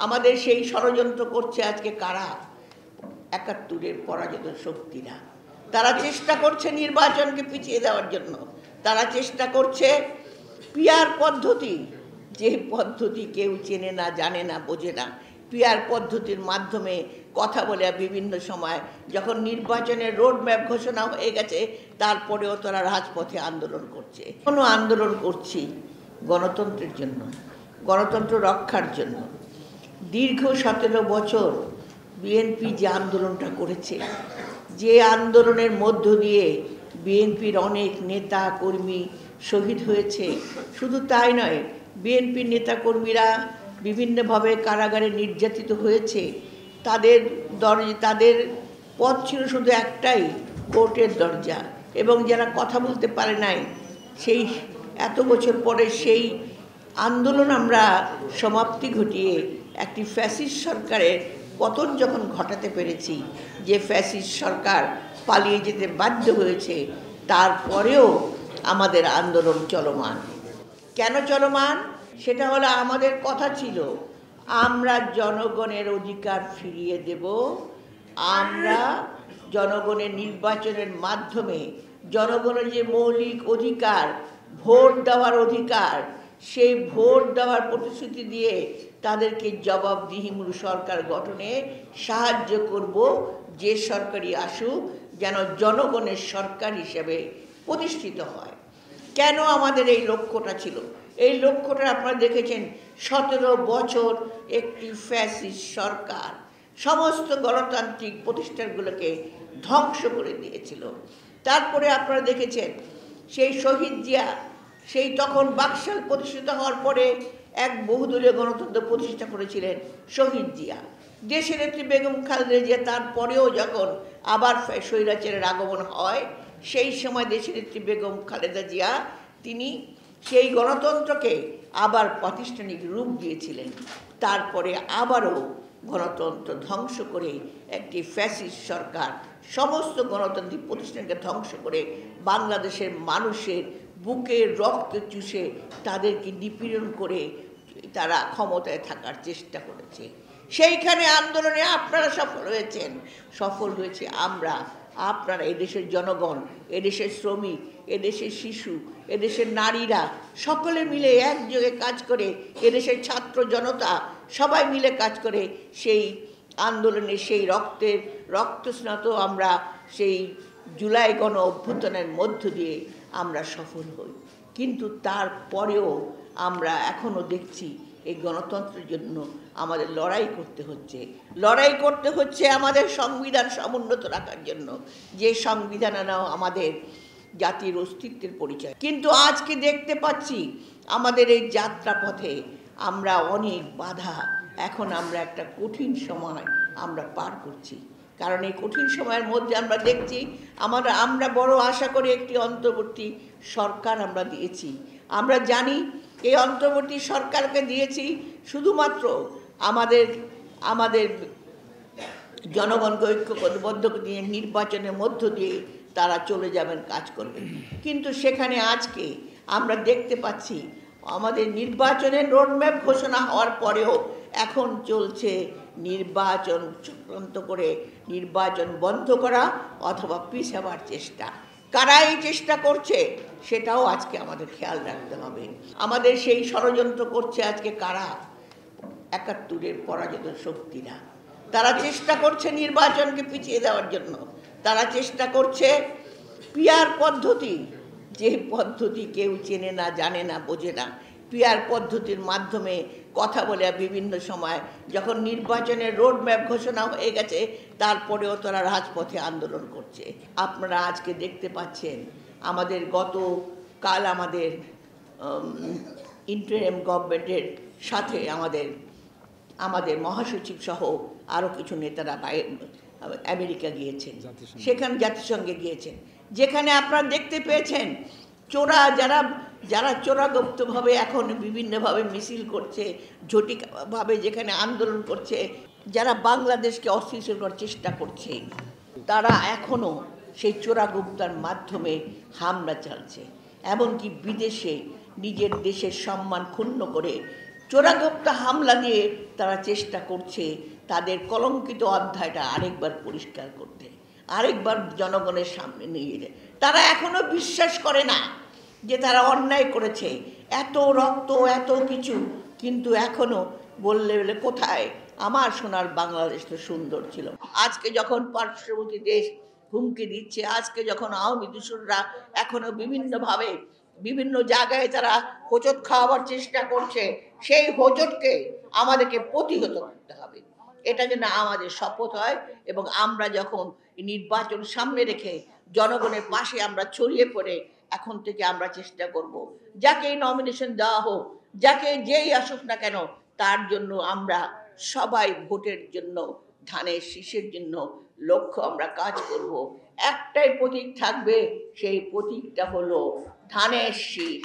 আমাদের সেই ষড়যন্ত্র করছে আজকে কারা? ৭১-এর পরাজিত শক্তিরা। তারা চেষ্টা করছে নির্বাচনকে পিছিয়ে দেওয়ার জন্য। তারা চেষ্টা করছে পিআর পদ্ধতি, যে পদ্ধতি কেউ চেনে না, জানে না, বোঝে না। পিআর পদ্ধতির মাধ্যমে কথা বলে বিভিন্ন সময় যখন নির্বাচনের রোডম্যাপ ঘোষণা হয়ে গেছে তারপরেও তারা রাজপথে আন্দোলন করছে। কোনো আন্দোলন করছি গণতন্ত্রের জন্য, গণতন্ত্র রক্ষার জন্য। দীর্ঘ 17 বছর বিএনপি যে আন্দোলনটা করেছে, যে আন্দোলনের মধ্য দিয়ে বিএনপির অনেক নেতা কর্মী শহীদ হয়েছে, শুধু তাই নয়, বিএনপির নেতাকর্মীরা বিভিন্নভাবে কারাগারে নির্যাতিত হয়েছে। তাদের পথ ছিল শুধু একটাই, কোর্টের দরজা। এবং যারা কথা বলতে পারে নাই, সেই এত বছর পরে সেই আন্দোলন আমরা সমাপ্তি ঘটিয়ে একটি ফ্যাসিস্ট সরকারের পতন যখন ঘটাতে পেরেছি, যে ফ্যাসিস্ট সরকার পালিয়ে যেতে বাধ্য হয়েছে, তারপরেও আমাদের আন্দোলন চলমান। কেন চলমান? সেটা হলো আমাদের কথা ছিল আমরা জনগণের অধিকার ফিরিয়ে দেব। আমরা জনগণের নির্বাচনের মাধ্যমে জনগণের যে মৌলিক অধিকার, ভোট দেওয়ার অধিকার, সেই ভোট দেওয়ার প্রতিশ্রুতি দিয়ে তাদেরকে জবাবদিহিমূলক সরকার গঠনে সাহায্য করব। যে সরকারই আসুক যেন জনগণের সরকার হিসেবে প্রতিষ্ঠিত হয়। কেন আমাদের এই লক্ষ্যটা ছিল? এই লক্ষ্যটা আপনারা দেখেছেন, 17 বছর একটি ফ্যাসিস্ট সরকার সমস্ত গণতান্ত্রিক প্রতিষ্ঠানগুলোকে ধ্বংস করে দিয়েছিল। তারপরে আপনারা দেখেছেন সেই শহীদ জিয়া, সেই তখন বাকশাল প্রতিষ্ঠিত হওয়ার পরে এক বহুদলীয় গণতন্ত্র প্রতিষ্ঠা করেছিলেন শহীদ জিয়া। দেশের নেত্রী বেগম খালেদা জিয়া তারপরেও যখন আবার স্বৈরাচারের আগমন হয়, সেই সময় দেশের নেত্রী বেগম খালেদা জিয়া তিনি সেই গণতন্ত্রকে আবার প্রাতিষ্ঠানিক রূপ দিয়েছিলেন। তারপরে আবারও গণতন্ত্র ধ্বংস করে একটি ফ্যাসিস্ট সরকার সমস্ত গণতান্ত্রিক প্রতিষ্ঠানকে ধ্বংস করে বাংলাদেশের মানুষের বুকের রক্ত চুষে তাদেরকে নিপীড়ন করে তারা ক্ষমতায় থাকার চেষ্টা করেছে। সেইখানে আন্দোলনে আপনারা সফল হয়েছেন, সফল হয়েছে আমরা, আপনারা, এদেশের জনগণ, এদেশের শ্রমিক, এদেশের শিশু, এদেশের নারীরা সকলে মিলে একযোগে কাজ করে, এদেশের ছাত্র জনতা সবাই মিলে কাজ করে সেই আন্দোলনে সেই রক্তস্নাত আমরা সেই জুলাই গণ অভ্যুত্থানের মধ্য দিয়ে আমরা সফল হই। কিন্তু তারপরেও আমরা এখনও দেখছি এই গণতন্ত্রের জন্য আমাদের লড়াই করতে হচ্ছে আমাদের সংবিধান সমুন্নত রাখার জন্য, যে সংবিধান আমাদের জাতির অস্তিত্বের পরিচয়। কিন্তু আজকে দেখতে পাচ্ছি আমাদের এই যাত্রাপথে আমরা অনেক বাধা, এখন আমরা একটা কঠিন সময় আমরা পার করছি। কারণ এই কঠিন সময়ের মধ্যে আমরা দেখছি আমরা বড় আশা করে একটি অন্তর্বর্তী সরকার আমরা দিয়েছি। আমরা জানি এই অন্তর্বর্তী সরকারকে দিয়েছি শুধুমাত্র আমাদের জনগণকে ঐক্যবদ্ধ নিয়ে নির্বাচনের মধ্য দিয়ে তারা চলে যাবেন, কাজ করবেন। কিন্তু সেখানে আজকে আমরা দেখতে পাচ্ছি আমাদের নির্বাচনের রোডম্যাপ ঘোষণা হওয়ার পরেও এখন চলছে নির্বাচন চক্রান্ত করে নির্বাচন বন্ধ করা অথবা পিছাবার চেষ্টা। কারা এই চেষ্টা করছে সেটাও আজকে আমাদের খেয়াল রাখতে হবে। আমাদের সেই ষড়যন্ত্র করছে আজকে কারা? ৭১-এর পরাজিত শক্তিরা। তারা চেষ্টা করছে নির্বাচনকে পিছিয়ে দেওয়ার জন্য। তারা চেষ্টা করছে পিআর পদ্ধতি, যে পদ্ধতি কেউ চেনে না, জানে না, বোঝে না। পিআর পদ্ধতির মাধ্যমে কথা বলে বিভিন্ন সময় যখন নির্বাচনের রোডম্যাপ ঘোষণা হয়ে গেছে তারপরেও তারা রাজপথে আন্দোলন করছে। আপনারা আজকে দেখতে পাচ্ছেন গতকাল আমাদের ইন্টারিম গভর্নমেন্টের সাথে আমাদের মহাসচিব সহ আরও কিছু নেতারা আমেরিকা গিয়েছেন, সেখানে জাতিসংঘে গিয়েছেন, যেখানে আপনারা দেখতে পেয়েছেন যারা চোরাগুপ্তভাবে এখন বিভিন্নভাবে মিছিল করছে, ঝটিকাভাবে যেখানে আন্দোলন করছে, যারা বাংলাদেশকে অস্থিতিশীল করার চেষ্টা করছে, তারা এখনও সেই চোরাগুপ্তার মাধ্যমে হামলা চালছে। এমনকি বিদেশে নিজের দেশের সম্মান ক্ষুণ্ণ করে চোরাগোপ্তা হামলা দিয়ে তারা চেষ্টা করছে তাদের কলঙ্কিত অধ্যায়টা আরেকবার পরিষ্কার করতে, আরেকবার জনগণের সামনে নিয়ে যায়। তারা এখনো বিশ্বাস করে না যে তারা অন্যায় করেছে, এত রক্ত এত কিছু, কিন্তু এখনো বললে বলে কোথায় আমার সোনার বাংলাদেশ তো সুন্দর ছিল। আজকে যখন পার্শ্ববর্তী দেশ হুমকি দিচ্ছে, আজকে যখন আওয়ামী দূষণরা এখনো বিভিন্নভাবে বিভিন্ন জায়গায় তারা হোঁচট খাওয়াবার চেষ্টা করছে, সেই হোঁচটকে আমাদেরকে প্রতিহত করতে হবে। এটা যেন আমাদের শপথ হয় এবং আমরা যখন নির্বাচন সামনে রেখে জনগণের পাশে আমরা ছড়িয়ে পড়ে এখন থেকে আমরা চেষ্টা করব যাকে নমিনেশন দেওয়া হোক, যাকে যেই আসুক না কেন, তার জন্য আমরা সবাই ভোটের জন্য, ধানের শীষের জন্য লক্ষ্য আমরা কাজ করব। একটাই প্রতীক থাকবে, সেই প্রতীকটা হলো ধানের শীষ।